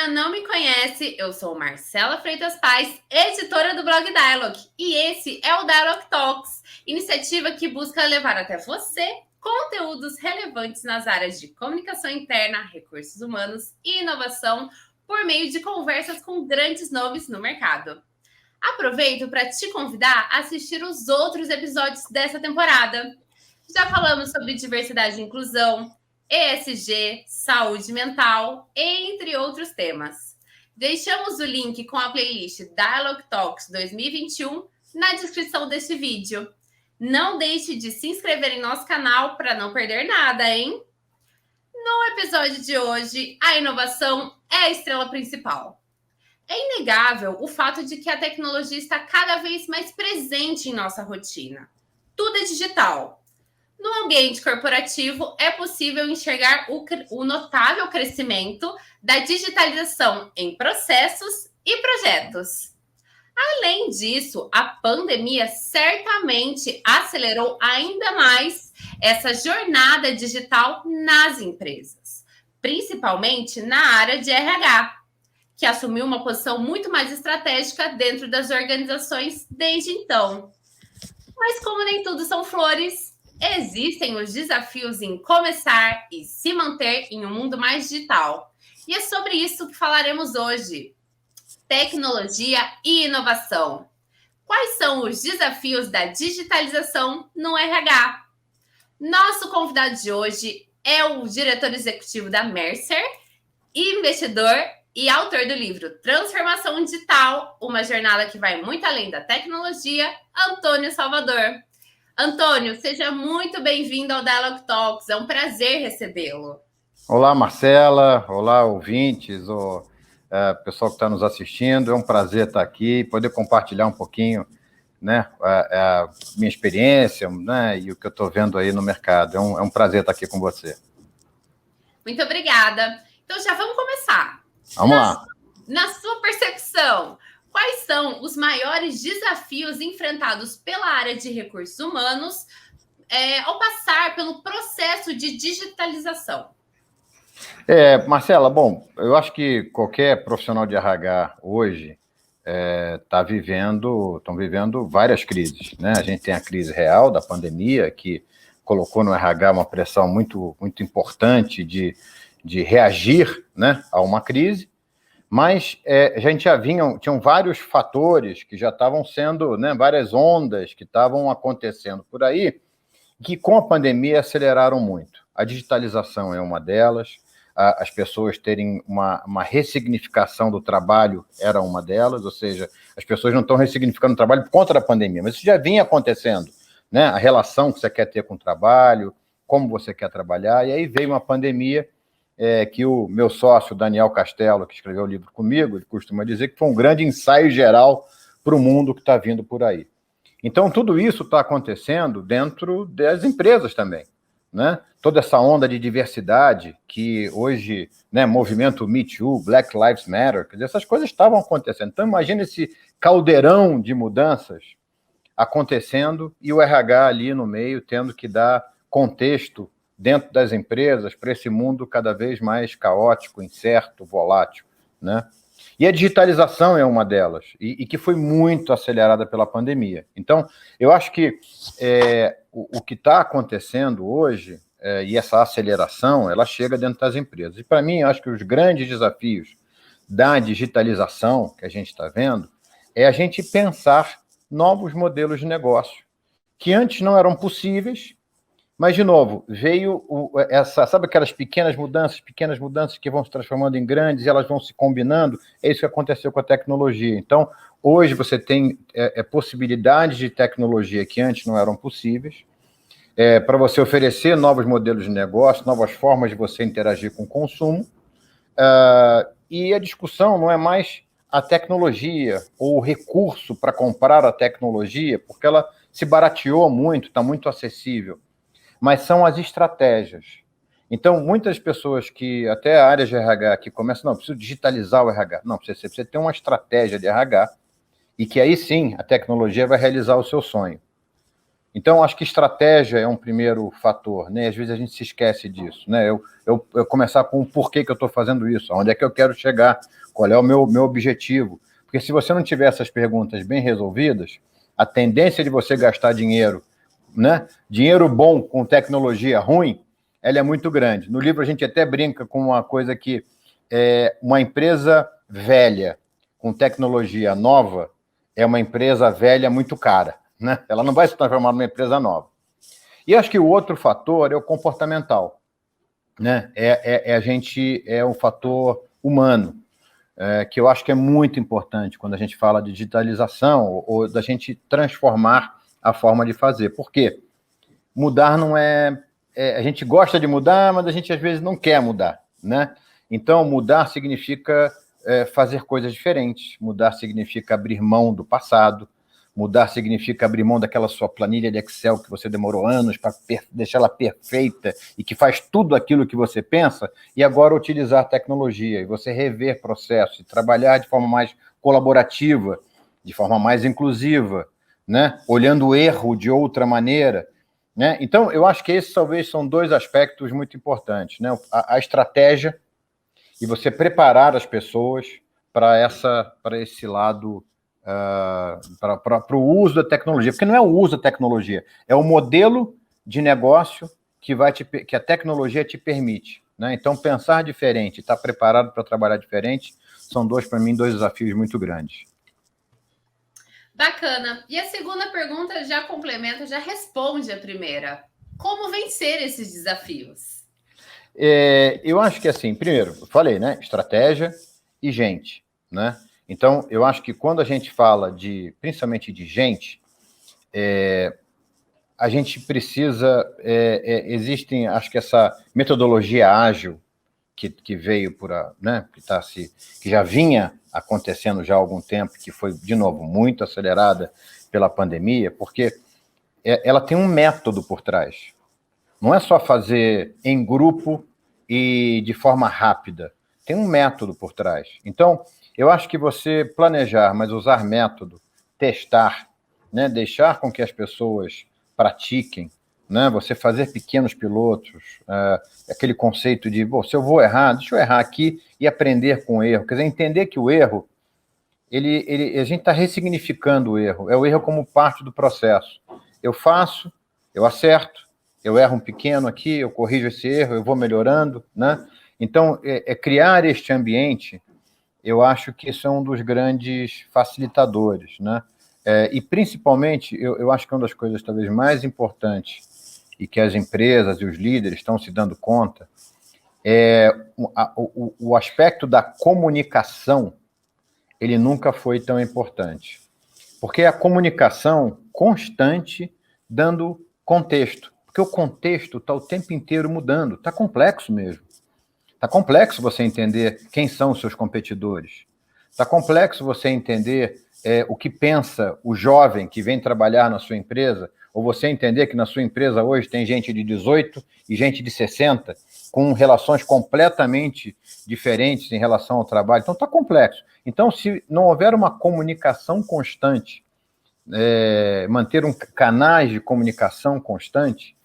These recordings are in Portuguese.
ainda não me conhece, eu sou Marcela Freitas Paz, editora do blog Dialogue, e esse é o Dialogue Talks, iniciativa que busca levar até você conteúdos relevantes nas áreas de comunicação interna, recursos humanos e inovação por meio de conversas com grandes nomes no mercado. Aproveito para te convidar a assistir os outros episódios dessa temporada. Já falamos sobre diversidade e inclusão, ESG, saúde mental, entre outros temas. Deixamos o link com a playlist Dialogue Talks 2021 na descrição deste vídeo. Não deixe de se inscrever em nosso canal para não perder nada, hein? No episódio de hoje, a inovação é a estrela principal. É inegável o fato de que a tecnologia está cada vez mais presente em nossa rotina. Tudo é digital. No ambiente corporativo, é possível enxergar o notável crescimento da digitalização em processos e projetos. Além disso, a pandemia certamente acelerou ainda mais essa jornada digital nas empresas, principalmente na área de RH, que assumiu uma posição muito mais estratégica dentro das organizações desde então. Mas como nem tudo são flores, existem os desafios em começar e se manter em um mundo mais digital. E é sobre isso que falaremos hoje. Tecnologia e inovação. Quais são os desafios da digitalização no RH? Nosso convidado de hoje é o diretor executivo da Mercer, investidor e autor do livro Transformação Digital, uma jornada que vai muito além da tecnologia, Antônio Salvador. Antônio, seja muito bem-vindo ao Dialogue Talks, é um prazer recebê-lo. Olá, Marcela, olá, ouvintes, pessoal que está nos assistindo, é um prazer estar aqui, poder compartilhar um pouquinho, né, a minha experiência, né, e o que eu estou vendo aí no mercado. É um prazer estar aqui com você. Muito obrigada. Então já vamos começar. Vamos lá. Na sua percepção, quais são os maiores desafios enfrentados pela área de recursos humanos ao passar pelo processo de digitalização? Marcela, bom, eu acho que qualquer profissional de RH hoje estão vivendo várias crises, né? A gente tem a crise real da pandemia, que colocou no RH uma pressão muito, muito importante de reagir, né, a uma crise. Mas tinham vários fatores que já estavam sendo, né, várias ondas que estavam acontecendo por aí, que com a pandemia aceleraram muito. A digitalização é uma delas, as pessoas terem uma ressignificação do trabalho era uma delas, ou seja, as pessoas não estão ressignificando o trabalho por conta da pandemia, mas isso já vinha acontecendo, né? A relação que você quer ter com o trabalho, como você quer trabalhar, e aí veio uma pandemia que o meu sócio, Daniel Castelo, que escreveu o livro comigo, ele costuma dizer que foi um grande ensaio geral para o mundo que está vindo por aí. Então, tudo isso está acontecendo dentro das empresas também, né? Toda essa onda de diversidade que hoje, né, movimento Me Too, Black Lives Matter, quer dizer, essas coisas estavam acontecendo. Então, imagina esse caldeirão de mudanças acontecendo e o RH ali no meio tendo que dar contexto dentro das empresas para esse mundo cada vez mais caótico, incerto, volátil, né? E a digitalização é uma delas, e que foi muito acelerada pela pandemia. Então, eu acho que o que está acontecendo hoje, e essa aceleração, ela chega dentro das empresas. E, para mim, eu acho que os grandes desafios da digitalização que a gente está vendo é a gente pensar novos modelos de negócio, que antes não eram possíveis, mas, de novo, veio sabe aquelas pequenas mudanças que vão se transformando em grandes e elas vão se combinando? É isso que aconteceu com a tecnologia. Então, hoje você tem possibilidades de tecnologia que antes não eram possíveis, para você oferecer novos modelos de negócio, novas formas de você interagir com o consumo, e a discussão não é mais a tecnologia ou o recurso para comprar a tecnologia, porque ela se barateou muito, está muito acessível, mas são as estratégias. Então, muitas pessoas que, até a área de RH, que começam, não, preciso digitalizar o RH. Não, você precisa ter uma estratégia de RH e que aí sim a tecnologia vai realizar o seu sonho. Então, acho que estratégia é um primeiro fator, né? Às vezes a gente se esquece disso, né? Eu começar com o porquê que eu estou fazendo isso, onde é que eu quero chegar, qual é o meu objetivo. Porque se você não tiver essas perguntas bem resolvidas, a tendência de você gastar dinheiro, né? Dinheiro bom com tecnologia ruim, ela é muito grande. No livro a gente até brinca com uma coisa que uma empresa velha com tecnologia nova é uma empresa velha muito cara, né? Ela não vai se transformar numa empresa nova. E acho que o outro fator é o comportamental, né? É um fator humano, que eu acho que é muito importante quando a gente fala de digitalização ou da gente transformar a forma de fazer. Por quê? Mudar não a gente gosta de mudar, mas a gente às vezes não quer mudar, né? Então, mudar significa fazer coisas diferentes, mudar significa abrir mão do passado, mudar significa abrir mão daquela sua planilha de Excel que você demorou anos para deixá-la perfeita e que faz tudo aquilo que você pensa, e agora utilizar tecnologia, e você rever processos, e trabalhar de forma mais colaborativa, de forma mais inclusiva, né? Olhando o erro de outra maneira, né? Então, eu acho que esses talvez são dois aspectos muito importantes, né? A estratégia e você preparar as pessoas para esse lado, para o uso da tecnologia, porque não é o uso da tecnologia, é o modelo de negócio que a tecnologia te permite, né? Então, pensar diferente, estar preparado para trabalhar diferente, são para mim, dois desafios muito grandes. Bacana. E a segunda pergunta já complementa, já responde a primeira. Como vencer esses desafios? Eu acho que, assim, primeiro, eu falei, né? Estratégia e gente, né? Então, eu acho que quando a gente fala principalmente de gente, a gente precisa, existem, acho que essa metodologia ágil que veio né? Que já vinha acontecendo já há algum tempo, que foi, de novo, muito acelerada pela pandemia, porque ela tem um método por trás. Não é só fazer em grupo e de forma rápida. Tem um método por trás. Então, eu acho que você planejar, mas usar método, testar, né, deixar com que as pessoas pratiquem, né, você fazer pequenos pilotos, aquele conceito de, se eu vou errar, deixa eu errar aqui e aprender com o erro. Quer dizer, entender que o erro, a gente está ressignificando o erro. É o erro como parte do processo. Eu faço, eu acerto, eu erro um pequeno aqui, eu corrijo esse erro, eu vou melhorando, né? Então, criar este ambiente, eu acho que isso é um dos grandes facilitadores, né? E, principalmente, eu acho que uma das coisas talvez mais importantes e que as empresas e os líderes estão se dando conta é o aspecto da comunicação, ele nunca foi tão importante. Porque a comunicação constante dando contexto. Porque o contexto está o tempo inteiro mudando. Está complexo mesmo. Está complexo você entender quem são os seus competidores. Está complexo você entender o que pensa o jovem que vem trabalhar na sua empresa, ou você entender que na sua empresa hoje tem gente de 18 e gente de 60, com relações completamente diferentes em relação ao trabalho. Então, está complexo. Então, se não houver uma comunicação constante, manter canais de comunicação constante,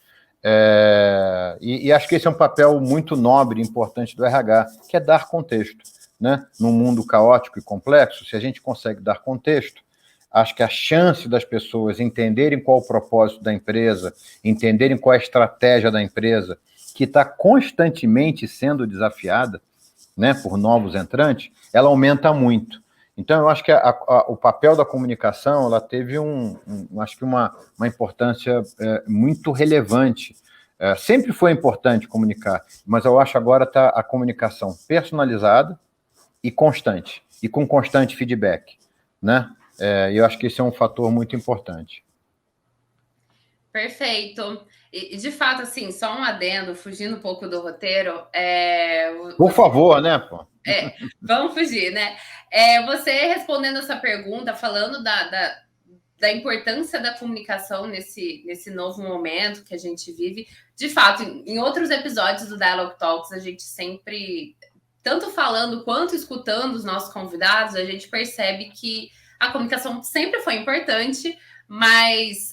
e acho que esse é um papel muito nobre e importante do RH, que é dar contexto, né? Num mundo caótico e complexo, se a gente consegue dar contexto, acho que a chance das pessoas entenderem qual o propósito da empresa, entenderem qual é a estratégia da empresa, que está constantemente sendo desafiada, né, por novos entrantes, ela aumenta muito. Então, eu acho que o papel da comunicação, ela teve acho que uma importância muito relevante. Sempre foi importante comunicar, mas eu acho agora está a comunicação personalizada e constante, e com constante feedback, né? Eu acho que esse é um fator muito importante. Perfeito. E, de fato, assim, só um adendo, fugindo um pouco do roteiro. Por favor, né, pô? Vamos fugir, né? Você respondendo essa pergunta, falando da importância da comunicação nesse novo momento que a gente vive. De fato, em outros episódios do Dialogue Talks, a gente sempre, tanto falando quanto escutando os nossos convidados, a gente percebe que a comunicação sempre foi importante, mas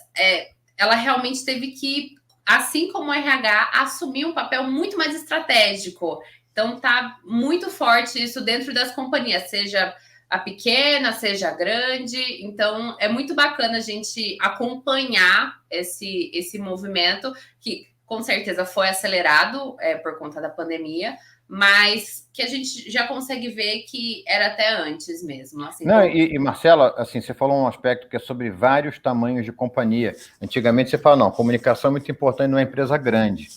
ela realmente teve que, assim como o RH, assumir um papel muito mais estratégico. Então, tá muito forte isso dentro das companhias, seja a pequena, seja a grande. Então, é muito bacana a gente acompanhar esse movimento, que com certeza foi acelerado por conta da pandemia, mas que a gente já consegue ver que era até antes mesmo. Assim, Não, Marcela, assim, você falou um aspecto que é sobre vários tamanhos de companhia. Antigamente você fala, não, comunicação é muito importante numa empresa grande.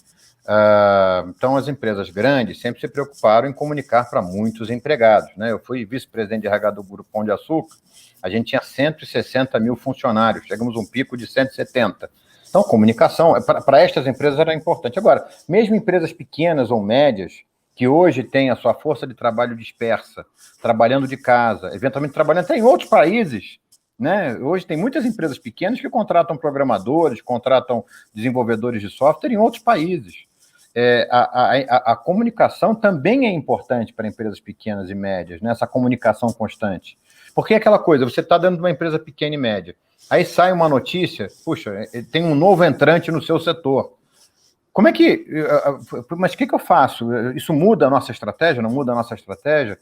Então, as empresas grandes sempre se preocuparam em comunicar para muitos empregados, né? Eu fui vice-presidente de RH do Grupo Pão de Açúcar, a gente tinha 160 mil funcionários, chegamos a um pico de 170. Então, comunicação, para estas empresas era importante. Agora, mesmo empresas pequenas ou médias, que hoje têm a sua força de trabalho dispersa, trabalhando de casa, eventualmente trabalhando até em outros países, né? Hoje tem muitas empresas pequenas que contratam programadores, contratam desenvolvedores de software em outros países. A comunicação também é importante para empresas pequenas e médias, né? Essa comunicação constante. Porque é aquela coisa, você está dentro de uma empresa pequena e média, aí sai uma notícia, puxa, tem um novo entrante no seu setor. Como é que... Mas o que eu faço? Isso muda a nossa estratégia? Não muda a nossa estratégia?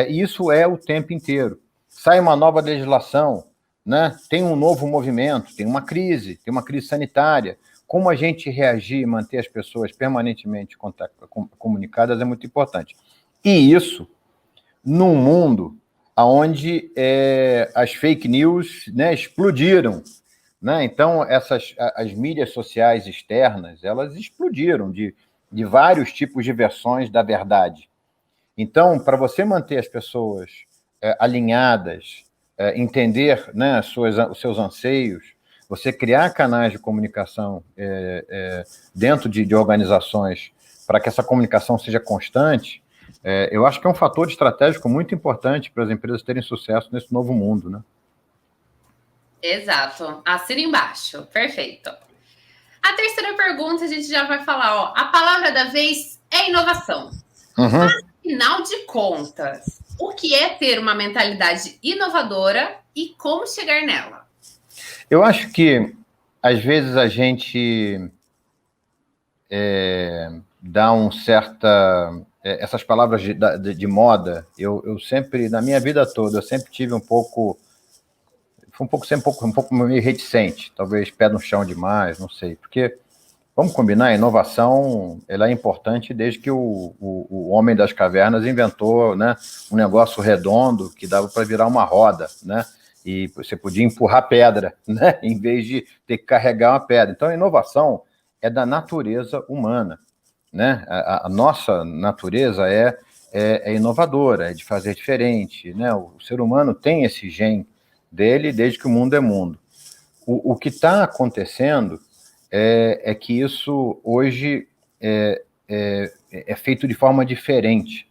Isso é o tempo inteiro. Sai uma nova legislação, né? Tem um novo movimento, tem uma crise sanitária. Como a gente reagir e manter as pessoas permanentemente comunicadas é muito importante. E isso num mundo onde as fake news, né, explodiram, né? Então, as mídias sociais externas, elas explodiram de vários tipos de versões da verdade. Então, para você manter as pessoas alinhadas, entender, né, os seus anseios, você criar canais de comunicação dentro de organizações para que essa comunicação seja constante, eu acho que é um fator estratégico muito importante para as empresas terem sucesso nesse novo mundo, né? Exato. Assina embaixo. Perfeito. A terceira pergunta, a gente já vai falar, ó. A palavra da vez é inovação. Mas, afinal de contas, o que é ter uma mentalidade inovadora e como chegar nela? Eu acho que, às vezes, a gente dá um certa... essas palavras de moda, eu sempre, na minha vida toda, eu sempre tive um pouco meio reticente, talvez pé no chão demais, não sei, porque, vamos combinar, a inovação ela é importante desde que o homem das cavernas inventou, né, um negócio redondo que dava para virar uma roda, né, e você podia empurrar pedra, né, em vez de ter que carregar uma pedra. Então, a inovação é da natureza humana, né, a nossa natureza é inovadora, é de fazer diferente, né, o ser humano tem esse gene dele desde que o mundo é mundo. O que está acontecendo é que isso hoje é feito de forma diferente,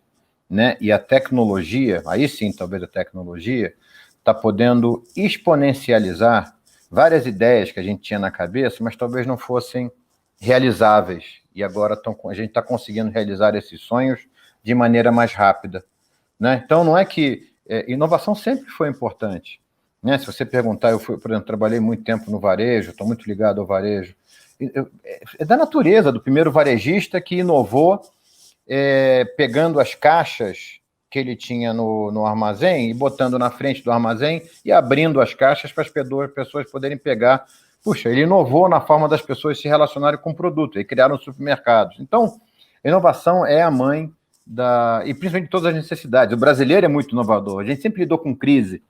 né? E a tecnologia, aí sim, talvez a tecnologia, está podendo exponencializar várias ideias que a gente tinha na cabeça, mas talvez não fossem realizáveis. E agora a gente está conseguindo realizar esses sonhos de maneira mais rápida, né? Então, não é que... inovação sempre foi importante, né? Se você perguntar, por exemplo, trabalhei muito tempo no varejo, estou muito ligado ao varejo. É da natureza do primeiro varejista que inovou, pegando as caixas que ele tinha no armazém e botando na frente do armazém e abrindo as caixas para as pessoas poderem pegar. Puxa, ele inovou na forma das pessoas se relacionarem com o produto, e criaram supermercados. Então, a inovação é a mãe e principalmente de todas as necessidades. O brasileiro é muito inovador, a gente sempre lidou com crise,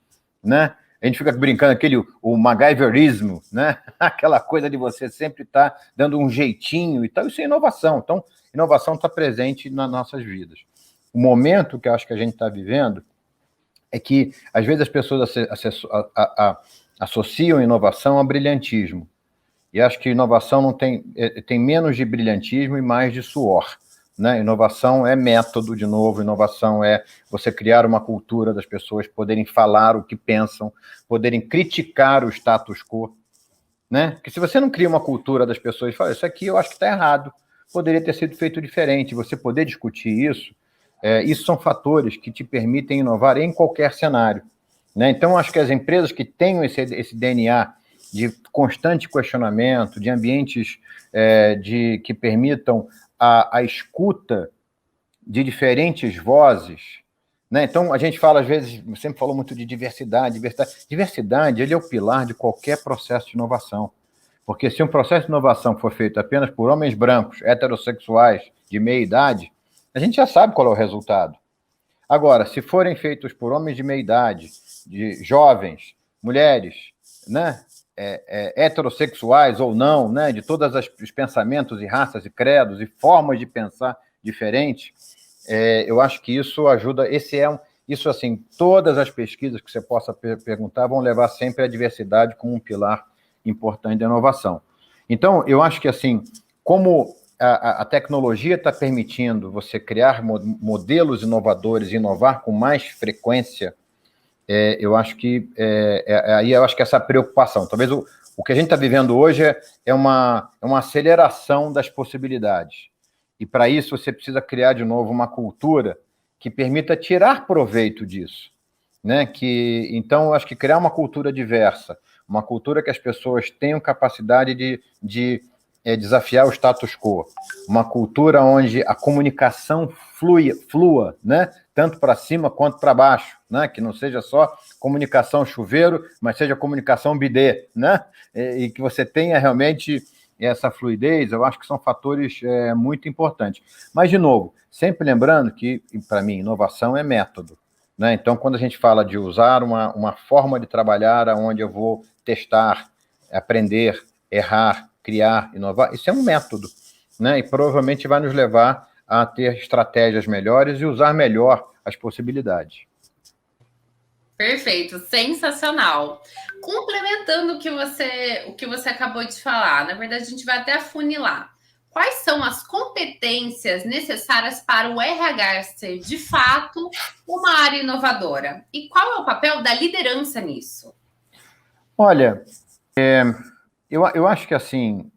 né? A gente fica brincando o MacGyverismo, né? Aquela coisa de você sempre estar dando um jeitinho e tal, isso é inovação. Então, inovação está presente nas nossas vidas. O momento que eu acho que a gente está vivendo é que, às vezes, as pessoas associam inovação a brilhantismo. E acho que inovação não tem menos de brilhantismo e mais de suor, né? Inovação é método, de novo, inovação é você criar uma cultura das pessoas poderem falar o que pensam, poderem criticar o status quo, né? Porque se você não cria uma cultura das pessoas e fala, isso aqui eu acho que está errado, poderia ter sido feito diferente, você poder discutir isso, isso são fatores que te permitem inovar em qualquer cenário, né? Então, acho que as empresas que tenham esse DNA de constante questionamento, de ambientes que permitam a escuta de diferentes vozes, né? Então, a gente fala, às vezes, sempre falou muito de diversidade. Diversidade, ele é o pilar de qualquer processo de inovação. Porque se um processo de inovação for feito apenas por homens brancos, heterossexuais, de meia idade, a gente já sabe qual é o resultado. Agora, se forem feitos por homens de meia idade, de jovens, mulheres, né, heterossexuais ou não, né, de todos os pensamentos e raças e credos e formas de pensar diferentes, eu acho que isso ajuda. Isso, assim, todas as pesquisas que você possa perguntar vão levar sempre a diversidade como um pilar importante da inovação. Então, eu acho que, assim, como a tecnologia está permitindo você criar modelos inovadores, inovar com mais frequência, eu acho que aí eu acho que essa preocupação, talvez o que a gente está vivendo hoje é uma aceleração das possibilidades. E para isso você precisa criar de novo uma cultura que permita tirar proveito disso, né? Então, eu acho que criar uma cultura diversa, uma cultura que as pessoas tenham capacidade de desafiar o status quo, uma cultura onde a comunicação flua, né? Tanto para cima quanto para baixo, né? Que não seja só comunicação chuveiro, mas seja comunicação bidê, né? E que você tenha realmente essa fluidez, eu acho que são fatores muito importantes. Mas, de novo, sempre lembrando que, para mim, inovação é método, né? Então, quando a gente fala de usar uma forma de trabalhar onde eu vou testar, aprender, errar, criar, inovar, isso é um método, né? E provavelmente vai nos levar a ter estratégias melhores e usar melhor as possibilidades. Perfeito, sensacional. Complementando o que você acabou de falar, na verdade, a gente vai até afunilar. Quais são as competências necessárias para o RH ser, de fato, uma área inovadora? E qual é o papel da liderança nisso? Olha, eu acho que, assim,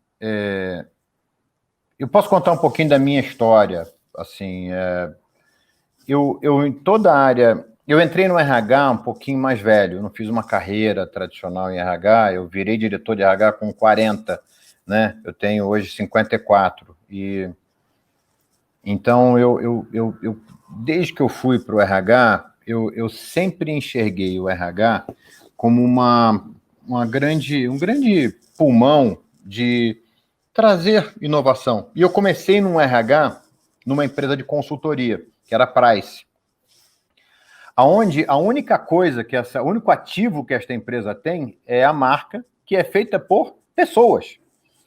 eu posso contar um pouquinho da minha história. Assim, eu em toda a área... Eu entrei no RH um pouquinho mais velho, eu não fiz uma carreira tradicional em RH, eu virei diretor de RH com 40, né? Eu tenho hoje 54. Então, desde que eu fui para o RH, eu sempre enxerguei o RH como um grande pulmão de trazer inovação. E eu comecei num RH, numa empresa de consultoria, que era a Price, aonde a única coisa o único ativo que esta empresa tem é a marca, que é feita por pessoas.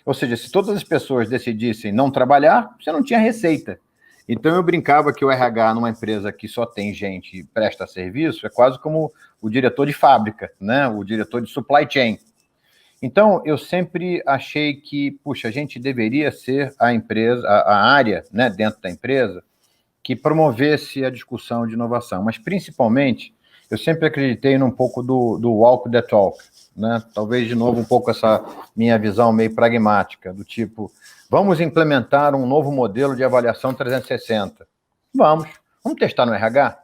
Ou seja, se todas as pessoas decidissem não trabalhar, você não tinha receita. Então eu brincava que o RH numa empresa que só tem gente e presta serviço é quase como o diretor de fábrica, né? O diretor de supply chain. Então eu sempre achei que, puxa, a gente deveria ser a empresa, a área, né, dentro da empresa, que promovesse a discussão de inovação, mas principalmente eu sempre acreditei num pouco do walk the talk, né? Talvez de novo um pouco essa minha visão meio pragmática, do tipo, vamos implementar um novo modelo de avaliação 360. Vamos testar no RH?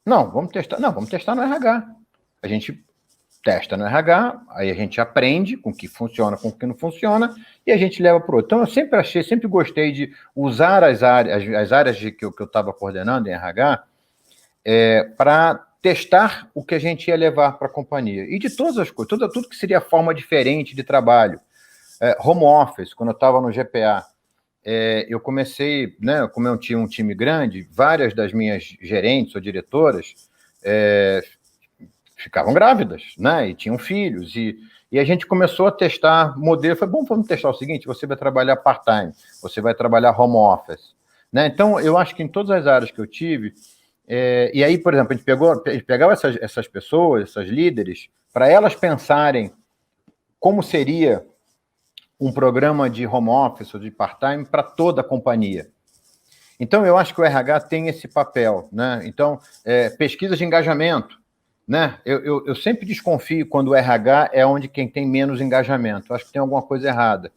Não, vamos testar no RH. A gente testa no RH, aí a gente aprende com o que funciona, com o que não funciona, e a gente leva para o outro. Então, eu sempre gostei de usar as áreas que eu estava coordenando em RH para testar o que a gente ia levar para a companhia. E de todas as coisas, tudo que seria forma diferente de trabalho. Home office, quando eu estava no GPA, eu comecei, né, como eu tinha um time grande, várias das minhas gerentes ou diretoras ficavam grávidas, né? E tinham filhos. E a gente começou a testar modelo. Foi bom, vamos testar o seguinte: você vai trabalhar part-time, você vai trabalhar home office, né? Então, eu acho que em todas as áreas que eu tive, e aí, por exemplo, a gente pegava essas pessoas, essas líderes, para elas pensarem como seria um programa de home office ou de part-time para toda a companhia. Então, eu acho que o RH tem esse papel, né? Então, pesquisa de engajamento, né? Eu sempre desconfio quando o RH é onde quem tem menos engajamento. Eu acho que tem alguma coisa errada,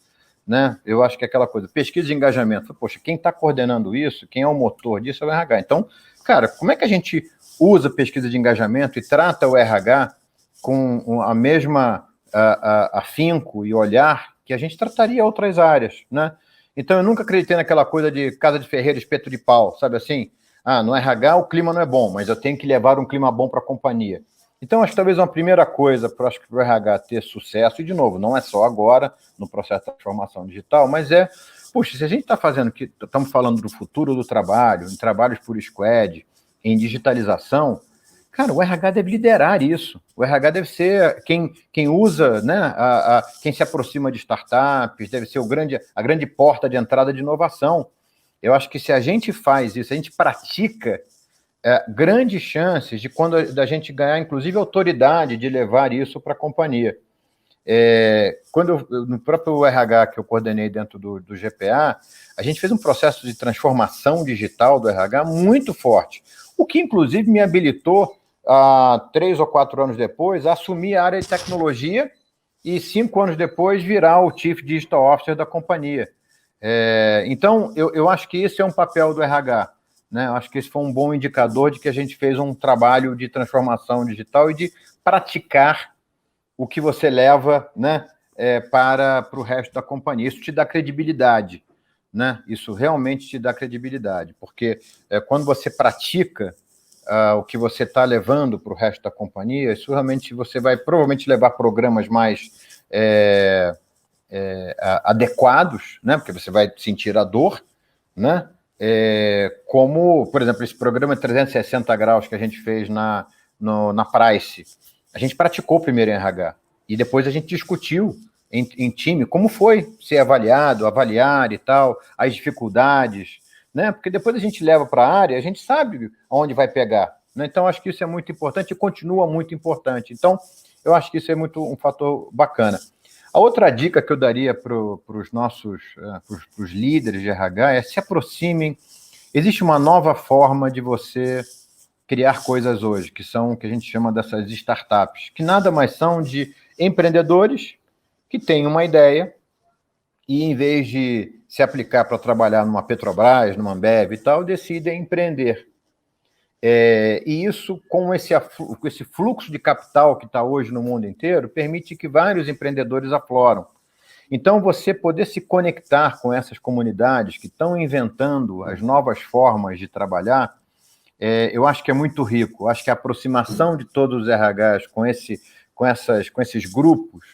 né? Eu acho que é aquela coisa, pesquisa de engajamento. Poxa, quem está coordenando isso, quem é o motor disso é o RH. Então, cara, como é que a gente usa pesquisa de engajamento e trata o RH com a mesma afinco e olhar que a gente trataria outras áreas, né? Então, eu nunca acreditei naquela coisa de casa de ferreiro, espeto de pau, sabe assim? No RH o clima não é bom, mas eu tenho que levar um clima bom para a companhia. Então, acho que talvez uma primeira coisa para o RH ter sucesso, e de novo, não é só agora, no processo de transformação digital, mas puxa, se a gente está fazendo, que estamos falando do futuro do trabalho, em trabalhos por squad, em digitalização, cara, o RH deve liderar isso. O RH deve ser quem usa, né, quem se aproxima de startups, deve ser a grande porta de entrada de inovação. Eu acho que se a gente faz isso, a gente pratica, grandes chances de quando da gente ganhar, inclusive, autoridade de levar isso para a companhia. No próprio RH que eu coordenei dentro do GPA, a gente fez um processo de transformação digital do RH muito forte, o que, inclusive, me habilitou, 3 ou 4 anos depois, a assumir a área de tecnologia e 5 anos depois virar o Chief Digital Officer da companhia. Então, eu acho que esse é um papel do RH, né? Eu acho que esse foi um bom indicador de que a gente fez um trabalho de transformação digital e de praticar o que você leva, né, para o resto da companhia. Isso te dá credibilidade, né? Isso realmente te dá credibilidade, porque quando você pratica o que você está levando para o resto da companhia, isso realmente você vai provavelmente levar programas mais adequados, né? Porque você vai sentir a dor, né? Como, por exemplo, esse programa 360 graus que a gente fez na Price. A gente praticou primeiro em RH e depois a gente discutiu em time como foi ser avaliado, avaliar e tal, as dificuldades, né? Porque depois a gente leva para a área, a gente sabe onde vai pegar, né? Então, acho que isso é muito importante e continua muito importante. Então, eu acho que isso é muito um fator bacana. A outra dica que eu daria para os nossos pros líderes de RH é se aproximem. Existe uma nova forma de você criar coisas hoje, que são o que a gente chama dessas startups, que nada mais são de empreendedores que têm uma ideia e, em vez de se aplicar para trabalhar numa Petrobras, numa Ambev e tal, decidem empreender. E isso, com esse fluxo de capital que está hoje no mundo inteiro, permite que vários empreendedores afloram. Então, você poder se conectar com essas comunidades que estão inventando as novas formas de trabalhar, eu acho que é muito rico. Eu acho que a aproximação de todos os RHs com esses grupos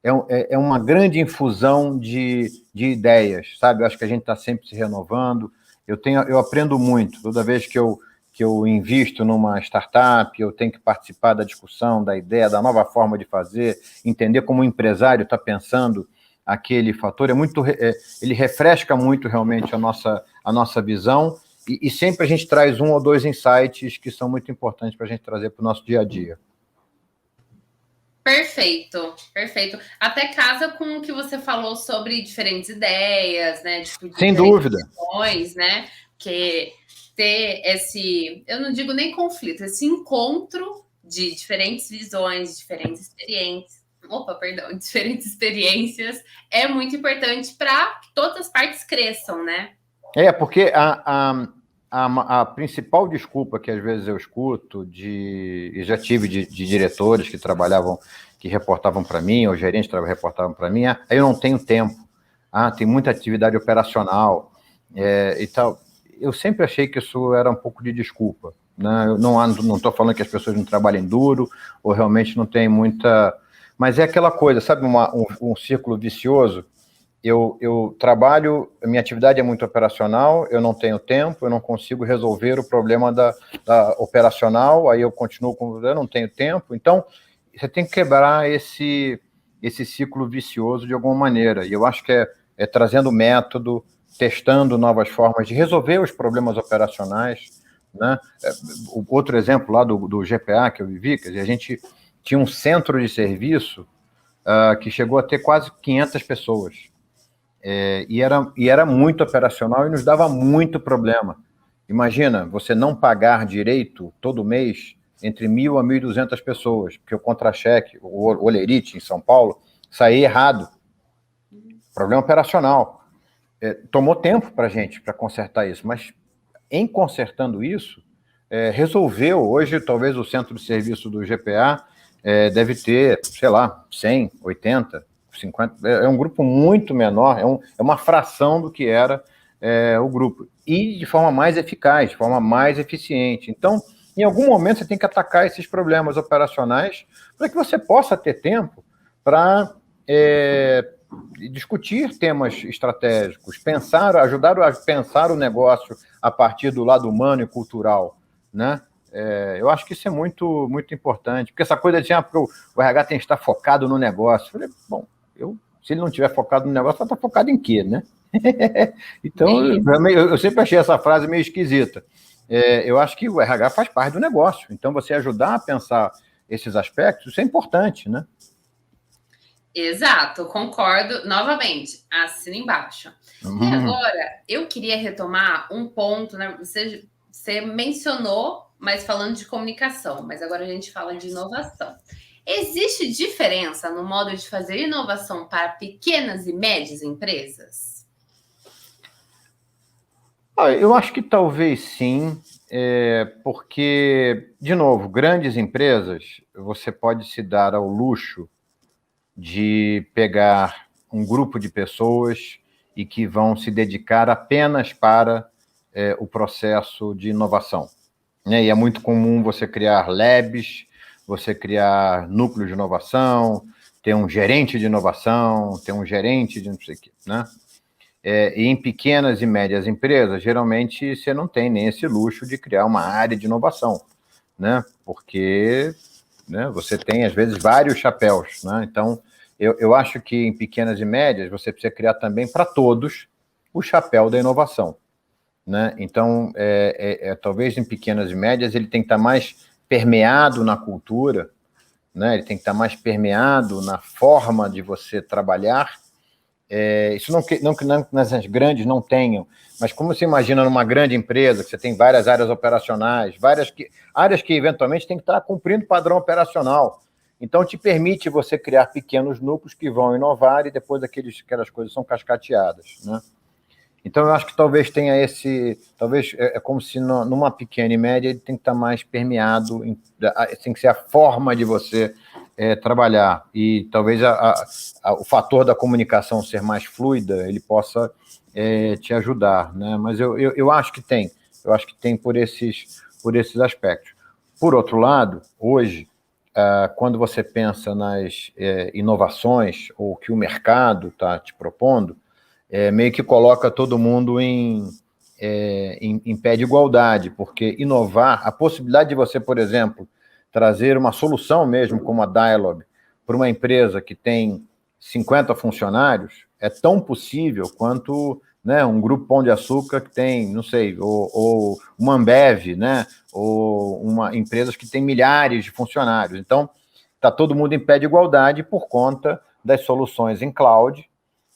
é uma grande infusão de ideias, sabe? Eu acho que a gente está sempre se renovando. Eu aprendo muito. Toda vez que eu invisto numa startup, eu tenho que participar da discussão, da ideia, da nova forma de fazer, entender como o empresário está pensando aquele fator. Ele refresca muito realmente a nossa visão. E sempre a gente traz 1 ou 2 insights que são muito importantes para a gente trazer para o nosso dia a dia. Perfeito, perfeito. Até casa com o que você falou sobre diferentes ideias, né? Tipo, sem dúvida. Visões, né? Que ter eu não digo nem conflito, esse encontro de diferentes visões, diferentes experiências é muito importante para que todas as partes cresçam, né? Porque a principal desculpa que às vezes eu escuto e já tive de diretores que reportavam para mim, ou gerentes que reportavam para mim, eu não tenho tempo, tem muita atividade operacional e tal. Eu sempre achei que isso era um pouco de desculpa, né? Eu não estou falando que as pessoas não trabalhem duro, ou realmente não tem muita... Mas é aquela coisa, sabe, um círculo vicioso. Eu trabalho, a minha atividade é muito operacional, eu não tenho tempo, eu não consigo resolver o problema da operacional, aí eu continuo eu não tenho tempo. Então, você tem que quebrar esse ciclo vicioso de alguma maneira. E eu acho que é trazendo método, testando novas formas de resolver os problemas operacionais, né? Outro exemplo lá do GPA que eu vivi, quer dizer, a gente tinha um centro de serviço que chegou a ter quase 500 pessoas. E era muito operacional e nos dava muito problema. Imagina, você não pagar direito todo mês entre 1.000 a 1.200 pessoas, porque o contra-cheque, o Olerite, em São Paulo, saía errado. Problema operacional. Tomou tempo para a gente para consertar isso, mas em consertando isso, resolveu. Hoje, talvez o centro de serviço do GPA deve ter, sei lá, 100, 80, 50, é um grupo muito menor, é uma fração do que era o grupo, e de forma mais eficaz, de forma mais eficiente. Então, em algum momento, você tem que atacar esses problemas operacionais para que você possa ter tempo para discutir temas estratégicos, ajudar a pensar o negócio a partir do lado humano e cultural, né? Eu acho que isso é muito, muito importante, porque essa coisa de o RH tem que estar focado no negócio. Eu falei, bom, se ele não estiver focado no negócio, vai estar focado em quê, né? Então, eu sempre achei essa frase meio esquisita. Eu acho que o RH faz parte do negócio, então você ajudar a pensar esses aspectos, isso é importante, né? Exato, concordo novamente, assina embaixo. E agora, eu queria retomar um ponto, né? Você mencionou, mas falando de comunicação, mas agora a gente fala de inovação. Existe diferença no modo de fazer inovação para pequenas e médias empresas? Eu acho que talvez sim, porque, de novo, grandes empresas, você pode se dar ao luxo de pegar um grupo de pessoas e que vão se dedicar apenas para o processo de inovação. E é muito comum você criar labs, você criar núcleos de inovação, ter um gerente de inovação, ter um gerente de não sei o quê, né? E em pequenas e médias empresas, geralmente você não tem nem esse luxo de criar uma área de inovação, né? Porque você tem, às vezes, vários chapéus, né? Então, eu acho que em pequenas e médias você precisa criar também para todos o chapéu da inovação, né? Então, talvez em pequenas e médias ele tem que estar mais permeado na cultura, né? Ele tem que estar mais permeado na forma de você trabalhar. Isso não que nas grandes não tenham, mas como você imagina numa grande empresa, que você tem várias áreas operacionais, áreas que eventualmente tem que estar cumprindo padrão operacional. Então, te permite você criar pequenos núcleos que vão inovar e depois aquelas coisas são cascateadas, né? Então, eu acho que talvez tenha talvez é como se numa pequena e média ele tem que estar mais permeado, tem que ser a forma de você trabalhar. E talvez o fator da comunicação ser mais fluida, ele possa te ajudar, né? Mas eu acho que tem. Eu acho que tem por esses aspectos. Por outro lado, hoje, quando você pensa nas inovações ou que o mercado está te propondo, meio que coloca todo mundo em pé de igualdade, porque inovar, a possibilidade de você, por exemplo, trazer uma solução mesmo, como a Dialog, para uma empresa que tem 50 funcionários, é tão possível quanto, né, um grupo Pão de Açúcar que tem, não sei, ou uma Ambev, né, ou empresas que têm milhares de funcionários. Então, está todo mundo em pé de igualdade por conta das soluções em cloud,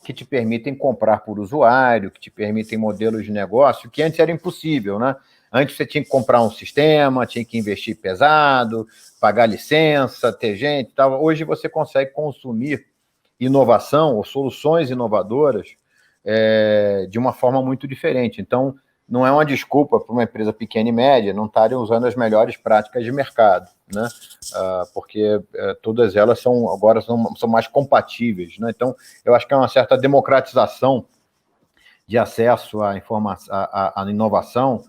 que te permitem comprar por usuário, que te permitem modelos de negócio, que antes era impossível, né? Antes você tinha que comprar um sistema, tinha que investir pesado, pagar licença, ter gente e tal. Hoje você consegue consumir inovação ou soluções inovadoras de uma forma muito diferente. Então, não é uma desculpa para uma empresa pequena e média não estarem usando as melhores práticas de mercado, né? Porque todas elas agora são mais compatíveis, né? Então, eu acho que é uma certa democratização de acesso à informação, à inovação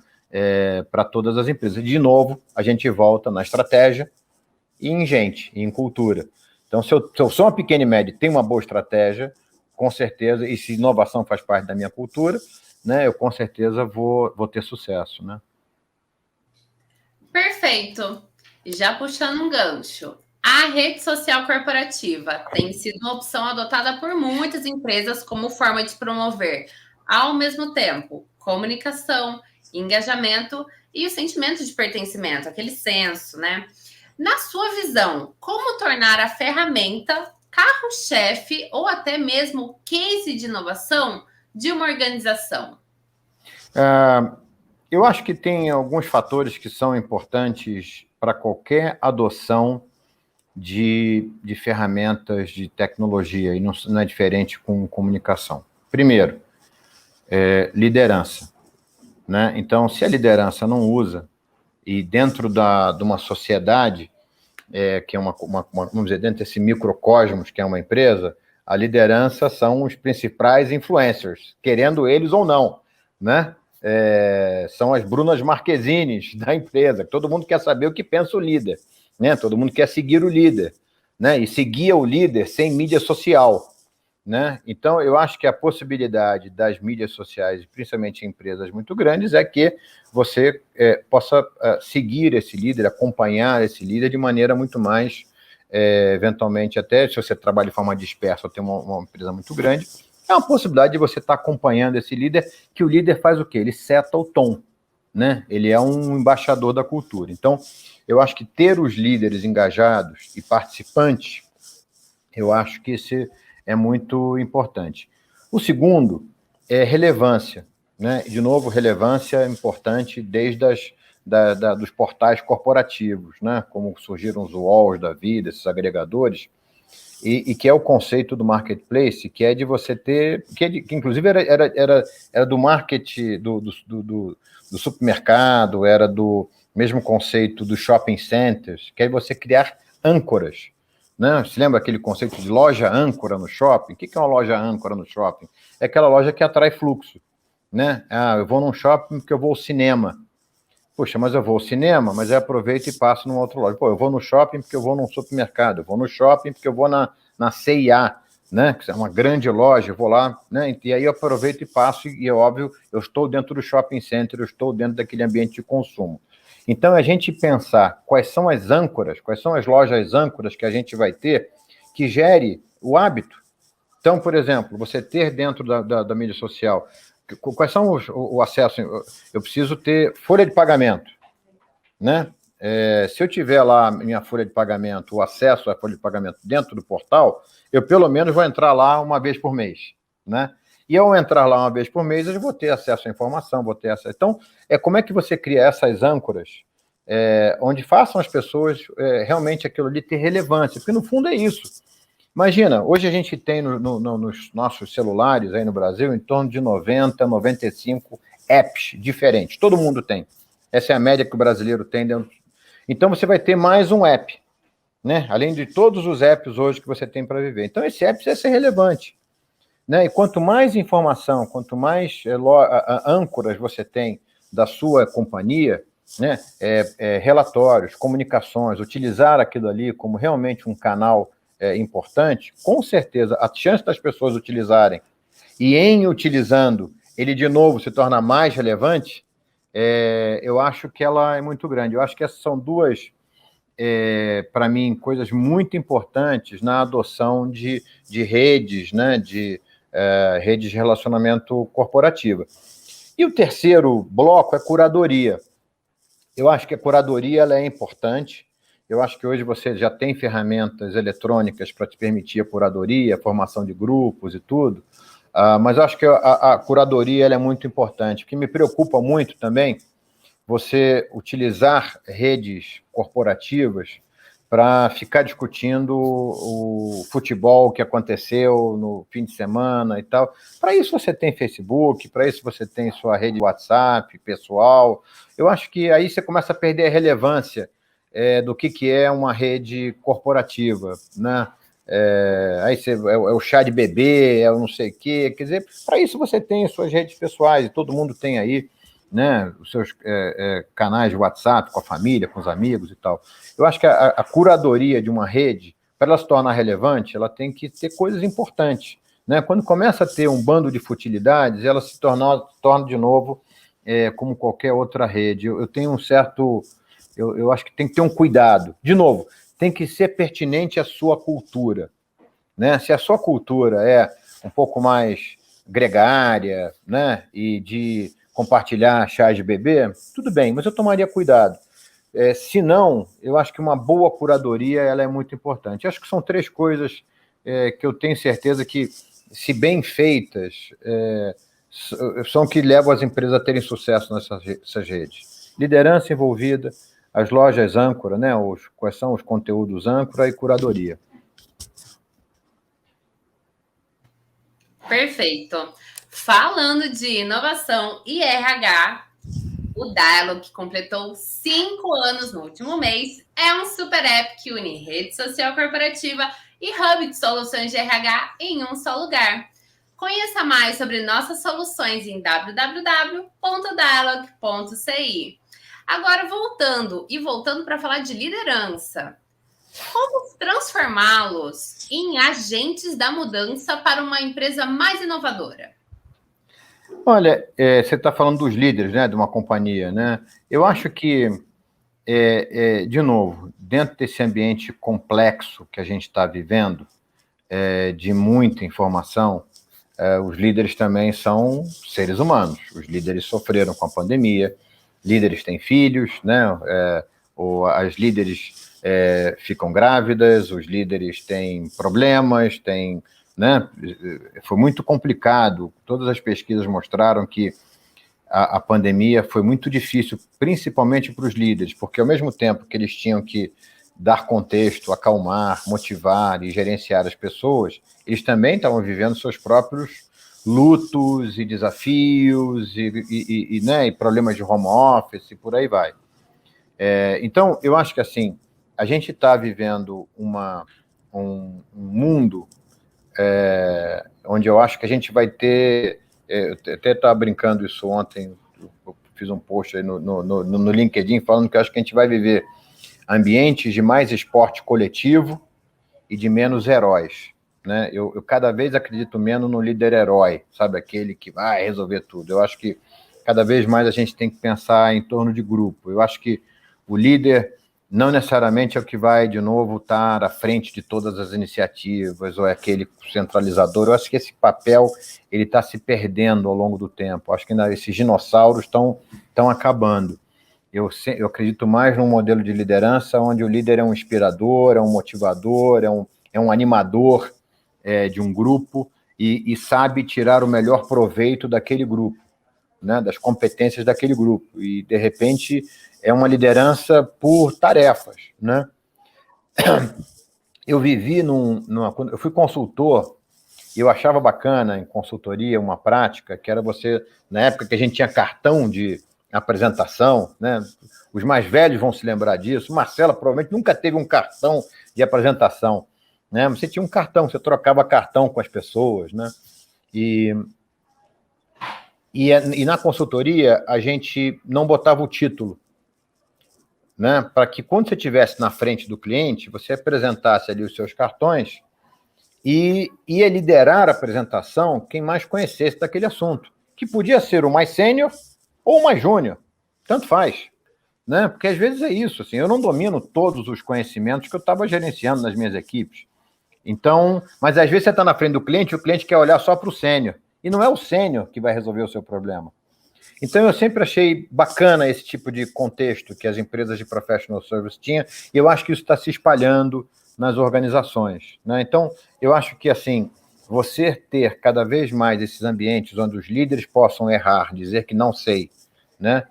para todas as empresas. De novo, a gente volta na estratégia e em gente, e em cultura. Então, se eu sou uma pequena e média e tenho uma boa estratégia, com certeza, e se inovação faz parte da minha cultura, né, eu com certeza vou ter sucesso, né? Perfeito. Já puxando um gancho. A rede social corporativa tem sido uma opção adotada por muitas empresas como forma de promover, ao mesmo tempo, comunicação, engajamento e o sentimento de pertencimento, aquele senso, né? Na sua visão, como tornar a ferramenta carro-chefe ou até mesmo case de inovação de uma organização? Eu acho que tem alguns fatores que são importantes para qualquer adoção de ferramentas de tecnologia, e não é diferente com comunicação. Primeiro, liderança, né? Então, se a liderança não usa, e dentro de uma sociedade que é vamos dizer, dentro desse microcosmos que é uma empresa, a liderança são os principais influencers, querendo eles ou não, né? São as Brunas Marquezines da empresa. Todo mundo quer saber o que pensa o líder, né? Todo mundo quer seguir o líder, né? E seguir o líder sem mídia social, né? Então, eu acho que a possibilidade das mídias sociais, principalmente em empresas muito grandes, é que você possa seguir esse líder, acompanhar esse líder de maneira muito mais, eventualmente, até se você trabalha de forma dispersa ou tem uma empresa muito grande, é uma possibilidade de você estar acompanhando esse líder, que o líder faz o quê? Ele seta o tom, né? Ele é um embaixador da cultura. Então, eu acho que ter os líderes engajados e participantes, eu acho que esse é muito importante. O segundo é relevância, né? De novo, relevância é importante desde dos portais corporativos, né? Como surgiram os walls da vida, esses agregadores, e que é o conceito do marketplace, que é de você ter, que inclusive era do marketing do supermercado, era do mesmo conceito dos shopping centers, que é você criar âncoras, né? Você lembra aquele conceito de loja âncora no shopping? O que é uma loja âncora no shopping? É aquela loja que atrai fluxo, né? Eu vou num shopping porque eu vou ao cinema. Poxa, mas eu vou ao cinema, mas eu aproveito e passo numa outra loja. Pô, eu vou no shopping porque eu vou num supermercado, eu vou no shopping porque eu vou na C&A, né? Que é uma grande loja, eu vou lá, né? E aí eu aproveito e passo, e é óbvio, eu estou dentro do shopping center, eu estou dentro daquele ambiente de consumo. Então, a gente pensar quais são as âncoras, quais são as lojas âncoras que a gente vai ter, que gere o hábito. Então, por exemplo, você ter dentro da mídia social, quais são o acesso? Eu preciso ter folha de pagamento, né? Se eu tiver lá minha folha de pagamento, o acesso à folha de pagamento dentro do portal, eu pelo menos vou entrar lá uma vez por mês, né? E ao entrar lá uma vez por mês, eu vou ter acesso à informação, vou ter acesso. Então, como é que você cria essas âncoras, onde façam as pessoas realmente aquilo ali ter relevância? Porque no fundo é isso. Imagina, hoje a gente tem nos nossos celulares aí no Brasil em torno de 90, 95 apps diferentes. Todo mundo tem. Essa é a média que o brasileiro tem dentro. Então você vai ter mais um app, né? Além de todos os apps hoje que você tem para viver. Então esse app vai ser relevante, né? E quanto mais informação, quanto mais âncoras você tem da sua companhia, né? Relatórios, comunicações, utilizar aquilo ali como realmente um canal importante, com certeza a chance das pessoas utilizarem e em utilizando ele de novo se torna mais relevante, eu acho que ela é muito grande. Eu acho que essas são duas, para mim, coisas muito importantes na adoção de redes, né, de redes de relacionamento corporativa. E o terceiro bloco é curadoria. Eu acho que a curadoria ela é importante. Eu acho que hoje você já tem ferramentas eletrônicas para te permitir a curadoria, a formação de grupos e tudo, mas eu acho que a curadoria ela é muito importante. O que me preocupa muito também, você utilizar redes corporativas para ficar discutindo o futebol que aconteceu no fim de semana e tal. Para isso você tem Facebook, para isso você tem sua rede WhatsApp pessoal. Eu acho que aí você começa a perder a relevância do que é uma rede corporativa, né? Aí é o chá de bebê, é o não sei o quê. Quer dizer, para isso você tem as suas redes pessoais, e todo mundo tem aí, né, os seus canais de WhatsApp com a família, com os amigos e tal. Eu acho que a curadoria de uma rede, para ela se tornar relevante, ela tem que ter coisas importantes, né? Quando começa a ter um bando de futilidades, ela se torna de novo como qualquer outra rede. Eu tenho um certo... Eu acho que tem que ter um cuidado. De novo, tem que ser pertinente à sua cultura, né? Se a sua cultura é um pouco mais gregária, né, e de compartilhar chás de bebê, tudo bem, mas eu tomaria cuidado. Se não, eu acho que uma boa curadoria ela é muito importante. Eu acho que são três coisas que eu tenho certeza que, se bem feitas, são que levam as empresas a terem sucesso nessas redes. Liderança envolvida, as lojas âncora, né? Quais são os conteúdos âncora e curadoria. Perfeito. Falando de inovação e RH, O Dialog, que completou 5 anos no último mês, é um super app que une rede social corporativa e hub de soluções de RH em um só lugar. Conheça mais sobre nossas soluções em www.dialog.ci. Agora, voltando para falar de liderança. Como transformá-los em agentes da mudança para uma empresa mais inovadora? Olha, você está falando dos líderes, né, de uma companhia, né? Eu acho que, de novo, dentro desse ambiente complexo que a gente está vivendo, de muita informação, os líderes também são seres humanos. Os líderes sofreram com a pandemia, líderes têm filhos, né? As líderes ficam grávidas, os líderes têm problemas, têm, né? Foi muito complicado. Todas as pesquisas mostraram que a pandemia foi muito difícil, principalmente para os líderes, porque ao mesmo tempo que eles tinham que dar contexto, acalmar, motivar e gerenciar as pessoas, eles também estavam vivendo seus próprios lutos e desafios né, e problemas de home office e por aí vai. Então, eu acho que assim, a gente está vivendo um mundo onde eu acho que a gente vai ter... Eu até estava brincando isso ontem, eu fiz um post aí no LinkedIn falando que eu acho que a gente vai viver ambientes de mais esporte coletivo e de menos heróis, né? Eu cada vez acredito menos no líder herói, sabe? Aquele que vai resolver tudo. Eu acho que cada vez mais a gente tem que pensar em torno de grupo. Eu acho que o líder não necessariamente é o que vai, de novo, estar à frente de todas as iniciativas, ou é aquele centralizador. Eu acho que esse papel ele está se perdendo ao longo do tempo. Eu acho que esses dinossauros estão acabando. Eu acredito mais num modelo de liderança onde o líder é um inspirador, é um motivador, é um animador de um grupo e sabe tirar o melhor proveito daquele grupo, né, das competências daquele grupo. E, de repente, é uma liderança por tarefas, né? Eu vivi eu fui consultor e eu achava bacana em consultoria uma prática que era você, na época que a gente tinha cartão de apresentação, né? Os mais velhos vão se lembrar disso. Marcela provavelmente nunca teve um cartão de apresentação, né? Você tinha um cartão, você trocava cartão com as pessoas, né? E na consultoria a gente não botava o título, né? Para que quando você estivesse na frente do cliente, você apresentasse ali os seus cartões e ia liderar a apresentação quem mais conhecesse daquele assunto, que podia ser o mais sênior ou o mais júnior, tanto faz, né? Porque às vezes é isso, assim, eu não domino todos os conhecimentos que eu estava gerenciando nas minhas equipes. Então, mas às vezes você está na frente do cliente, o cliente quer olhar só para o sênior, e não é o sênior que vai resolver o seu problema. Então, eu sempre achei bacana esse tipo de contexto que as empresas de professional service tinham, e eu acho que isso está se espalhando nas organizações, né? Então, eu acho que, assim, você ter cada vez mais esses ambientes onde os líderes possam errar, dizer que não sei, né?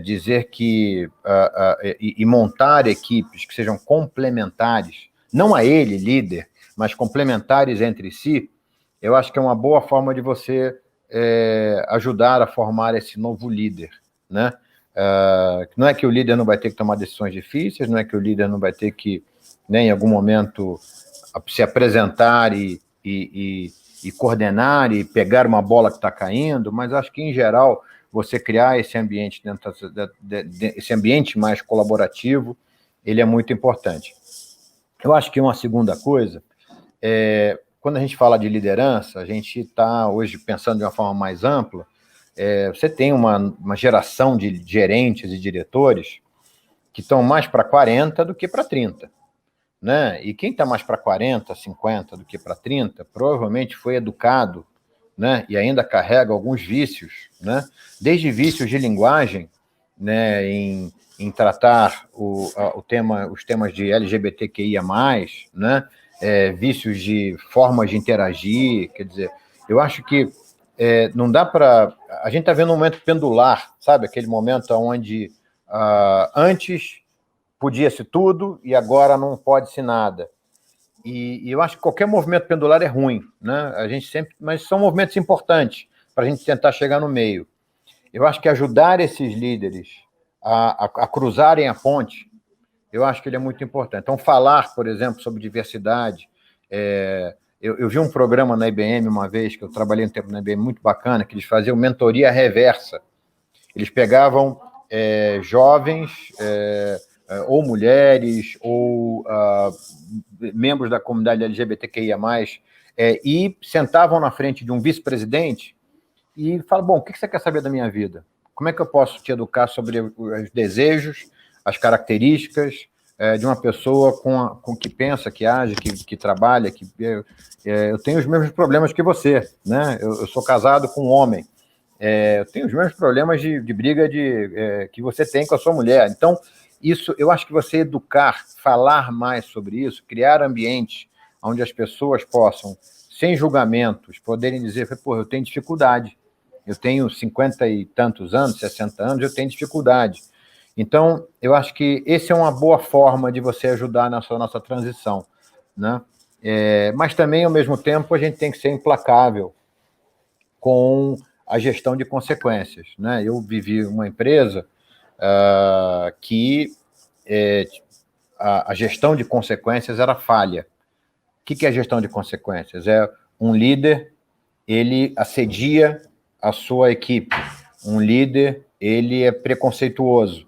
Dizer que... e montar equipes que sejam complementares, não a ele, líder, mas complementares entre si, eu acho que é uma boa forma de você ajudar a formar esse novo líder, né? Não é que o líder não vai ter que tomar decisões difíceis, não é que o líder não vai ter que, né, em algum momento, se apresentar e coordenar e pegar uma bola que está caindo, mas acho que, em geral, você criar esse ambiente esse ambiente mais colaborativo, ele é muito importante. Eu acho que uma segunda coisa quando a gente fala de liderança, a gente está hoje pensando de uma forma mais ampla. Você tem uma geração de gerentes e diretores que estão mais para 40 do que para 30, né? E quem está mais para 40, 50 do que para 30, provavelmente foi educado, né? E ainda carrega alguns vícios, né? Desde vícios de linguagem, né? Em tratar os temas de LGBTQIA+, né? Vícios de formas de interagir, quer dizer, eu acho que não dá para... A gente está vendo um momento pendular, sabe? Aquele momento onde antes podia-se tudo e agora não pode-se nada. E eu acho que qualquer movimento pendular é ruim, né? A gente sempre... Mas são movimentos importantes para a gente tentar chegar no meio. Eu acho que ajudar esses líderes a cruzarem a ponte, eu acho que ele é muito importante. Então, falar, por exemplo, sobre diversidade. Eu vi um programa na IBM uma vez, que eu trabalhei um tempo na IBM, muito bacana, que eles faziam mentoria reversa. Eles pegavam jovens, ou mulheres, ou membros da comunidade LGBTQIA+, e sentavam na frente de um vice-presidente e falavam, bom, o que você quer saber da minha vida? Como é que eu posso te educar sobre os desejos, as características de uma pessoa com que pensa, que age, que trabalha, que eu tenho os mesmos problemas que você, né? Eu sou casado com um homem, eu tenho os mesmos problemas de briga que você tem com a sua mulher. Então, isso, eu acho que você educar, falar mais sobre isso, criar ambientes onde as pessoas possam, sem julgamentos, poderem dizer, pô, eu tenho dificuldade, eu tenho 50 e tantos anos, 60 anos, eu tenho dificuldade. Então, eu acho que esse é uma boa forma de você ajudar na nossa transição, né? Mas também, ao mesmo tempo, a gente tem que ser implacável com a gestão de consequências, né? Eu vivi uma empresa que a gestão de consequências era falha. O que é a gestão de consequências? É um líder, ele assedia a sua equipe. Um líder, ele é preconceituoso,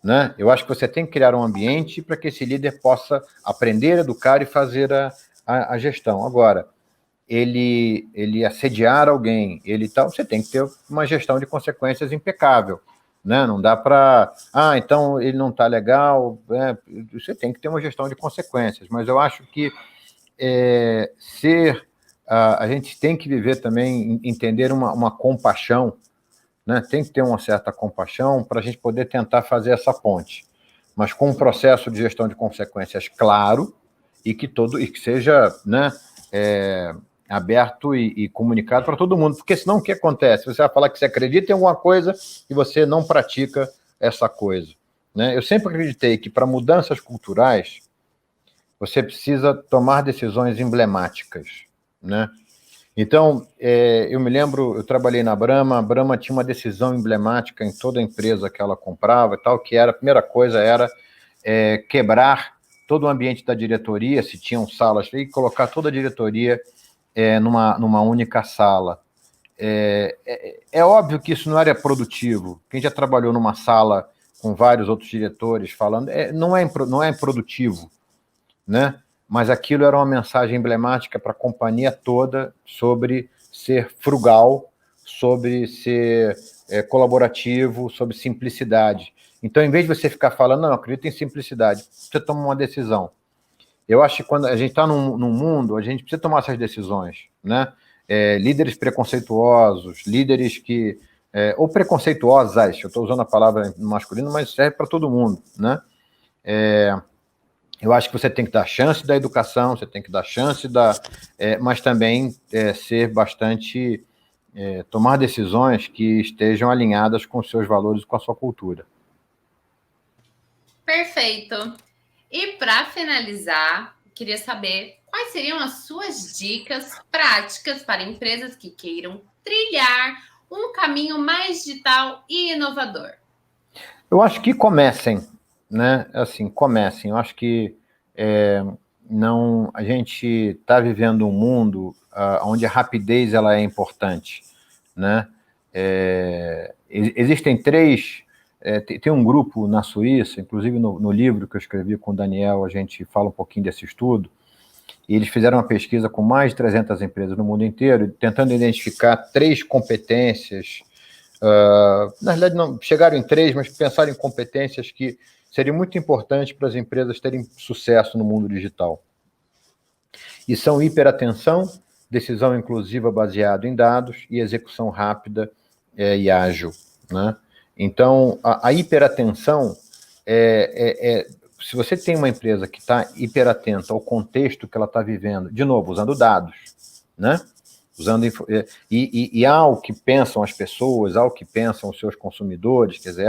né? Eu acho que você tem que criar um ambiente para que esse líder possa aprender, educar e fazer a gestão. Agora, ele assediar alguém, você tem que ter uma gestão de consequências impecável, né? Não dá para, então ele não está legal, você tem que ter uma gestão de consequências, mas eu acho que a gente tem que viver também, entender uma compaixão, né? Tem que ter uma certa compaixão para a gente poder tentar fazer essa ponte, mas com um processo de gestão de consequências claro e que seja, né, aberto e comunicado para todo mundo, porque senão o que acontece? Você vai falar que você acredita em alguma coisa e você não pratica essa coisa, né? Eu sempre acreditei que para mudanças culturais você precisa tomar decisões emblemáticas, né? Então, eu me lembro, eu trabalhei na Brahma, a Brahma tinha uma decisão emblemática em toda a empresa que ela comprava e tal, que era, a primeira coisa era quebrar todo o ambiente da diretoria, se tinham salas, e colocar toda a diretoria numa única sala. É óbvio que isso não era produtivo. Quem já trabalhou numa sala com vários outros diretores falando, não é produtivo, né? Mas aquilo era uma mensagem emblemática para a companhia toda sobre ser frugal, sobre ser colaborativo, sobre simplicidade. Então, em vez de você ficar falando, não, eu acredito em simplicidade, você toma uma decisão. Eu acho que quando a gente está num mundo, a gente precisa tomar essas decisões, né? Líderes preconceituosos, líderes que... ou preconceituosas, eu estou usando a palavra masculina, mas serve para todo mundo, né? Eu acho que você tem que dar chance da educação, você tem que dar chance mas também ser bastante... tomar decisões que estejam alinhadas com os seus valores e com a sua cultura. Perfeito. E para finalizar, queria saber quais seriam as suas dicas práticas para empresas que queiram trilhar um caminho mais digital e inovador. Eu acho que comecem, né? Assim, comecem. Eu acho que a gente está vivendo um mundo onde a rapidez ela é importante, né? Existem tem um grupo na Suíça, inclusive no livro que eu escrevi com o Daniel, a gente fala um pouquinho desse estudo, e eles fizeram uma pesquisa com mais de 300 empresas no mundo inteiro, tentando identificar 3 competências, na realidade não chegaram em 3, mas pensaram em competências que seriam muito importantes para as empresas terem sucesso no mundo digital. E são hiperatenção, decisão inclusiva baseada em dados e execução rápida e ágil, né? Então, a hiperatenção, se você tem uma empresa que está hiperatenta ao contexto que ela está vivendo, de novo, usando dados, né? E ao que pensam as pessoas, ao que pensam os seus consumidores, quer dizer,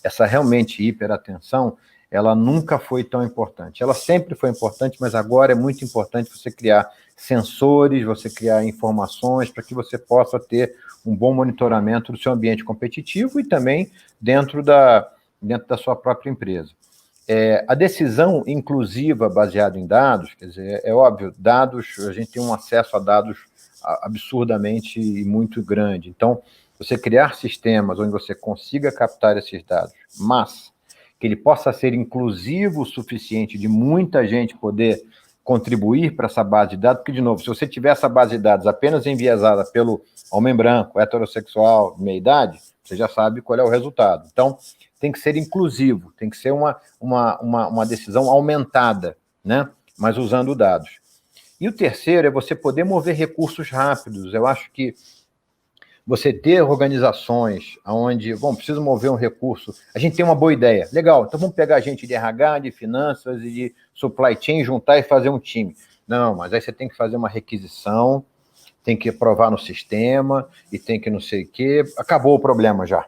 essa realmente hiperatenção, ela nunca foi tão importante. Ela sempre foi importante, mas agora é muito importante você criar sensores, você criar informações para que você possa ter um bom monitoramento do seu ambiente competitivo e também dentro da sua própria empresa. A decisão inclusiva baseada em dados, quer dizer, é óbvio, dados, a gente tem um acesso a dados absurdamente e muito grande. Então, você criar sistemas onde você consiga captar esses dados, mas que ele possa ser inclusivo o suficiente de muita gente poder contribuir para essa base de dados, porque, de novo, se você tiver essa base de dados apenas enviesada pelo homem branco, heterossexual, meia-idade, você já sabe qual é o resultado. Então, tem que ser inclusivo, tem que ser uma decisão aumentada, né? Mas usando dados. E o terceiro é você poder mover recursos rápidos. Eu acho que você ter organizações onde, preciso mover um recurso, a gente tem uma boa ideia, legal, então vamos pegar a gente de RH, de finanças e de supply chain, juntar e fazer um time. Não, mas aí você tem que fazer uma requisição, tem que aprovar no sistema, e tem que não sei o quê, acabou o problema já.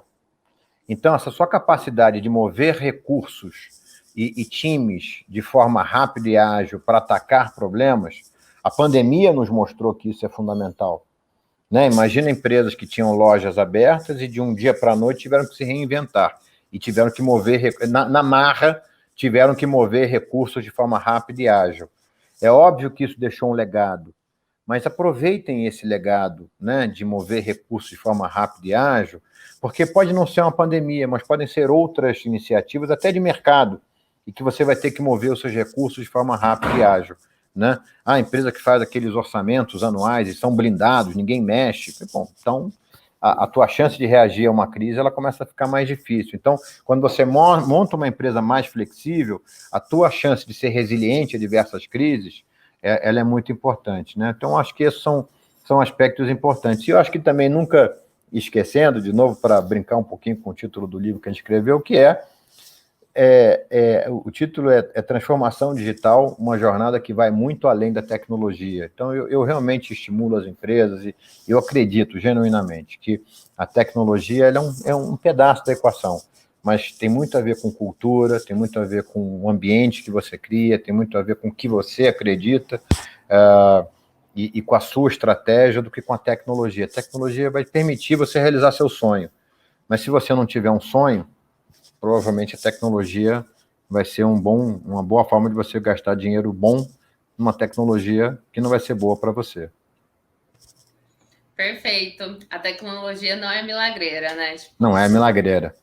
Então, essa sua capacidade de mover recursos e times de forma rápida e ágil para atacar problemas, a pandemia nos mostrou que isso é fundamental. Né? Imagina empresas que tinham lojas abertas e de um dia para a noite tiveram que se reinventar e tiveram que mover, na marra, tiveram que mover recursos de forma rápida e ágil. É óbvio que isso deixou um legado, mas aproveitem esse legado, né, de mover recursos de forma rápida e ágil, porque pode não ser uma pandemia, mas podem ser outras iniciativas, até de mercado, e que você vai ter que mover os seus recursos de forma rápida e ágil. Né? A empresa que faz aqueles orçamentos anuais e são blindados, ninguém mexe. Bom, então, a tua chance de reagir a uma crise, ela começa a ficar mais difícil. Então, quando você monta uma empresa mais flexível, a tua chance de ser resiliente a diversas crises, ela é muito importante. Né? Então, acho que esses são aspectos importantes. E eu acho que também nunca esquecendo, de novo, para brincar um pouquinho com o título do livro que a gente escreveu, que o título é Transformação Digital, uma jornada que vai muito além da tecnologia. Então, eu realmente estimulo as empresas e eu acredito genuinamente que a tecnologia ela é um pedaço da equação, mas tem muito a ver com cultura, tem muito a ver com o ambiente que você cria, tem muito a ver com o que você acredita e com a sua estratégia do que com a tecnologia. A tecnologia vai permitir você realizar seu sonho, mas se você não tiver um sonho, provavelmente a tecnologia vai ser uma boa forma de você gastar dinheiro bom numa tecnologia que não vai ser boa para você. Perfeito. A tecnologia não é milagreira, né? Não é milagreira.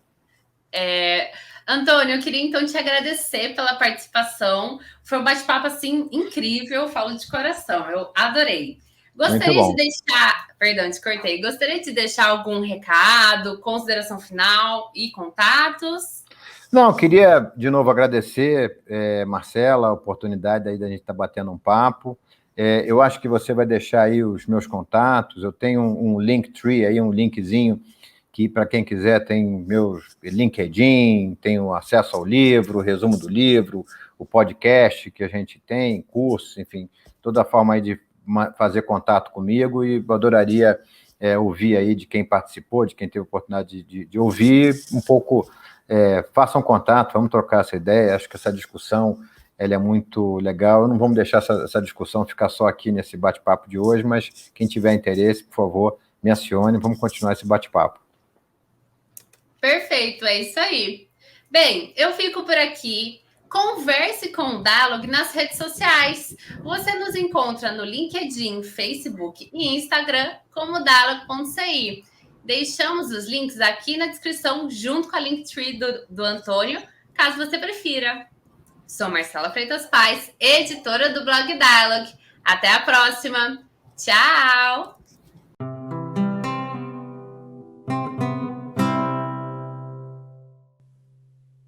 Antônio, eu queria então te agradecer pela participação. Foi um bate-papo assim incrível, falo de coração. Eu adorei. Gostaria de deixar, perdão, te cortei. Gostaria de deixar algum recado, consideração final e contatos? Não, queria de novo agradecer, Marcela, a oportunidade aí da gente estar batendo um papo. Eu acho que você vai deixar aí os meus contatos. Eu tenho um Linktree aí, um linkzinho que para quem quiser tem meus LinkedIn, tenho acesso ao livro, o resumo do livro, o podcast que a gente tem, curso, enfim, toda forma aí de fazer contato comigo e adoraria ouvir aí de quem participou, de quem teve a oportunidade de ouvir um pouco, façam contato, vamos trocar essa ideia, acho que essa discussão ela é muito legal, não vamos deixar essa discussão ficar só aqui nesse bate-papo de hoje, mas quem tiver interesse, por favor, me acione, vamos continuar esse bate-papo. Perfeito, é isso aí. Bem, eu fico por aqui. Converse com o Dialog nas redes sociais. Você nos encontra no LinkedIn, Facebook e Instagram como Dialog.ci. Deixamos os links aqui na descrição junto com a Linktree do Antônio, caso você prefira. Sou Marcela Freitas Paz, editora do blog Dialog. Até a próxima. Tchau!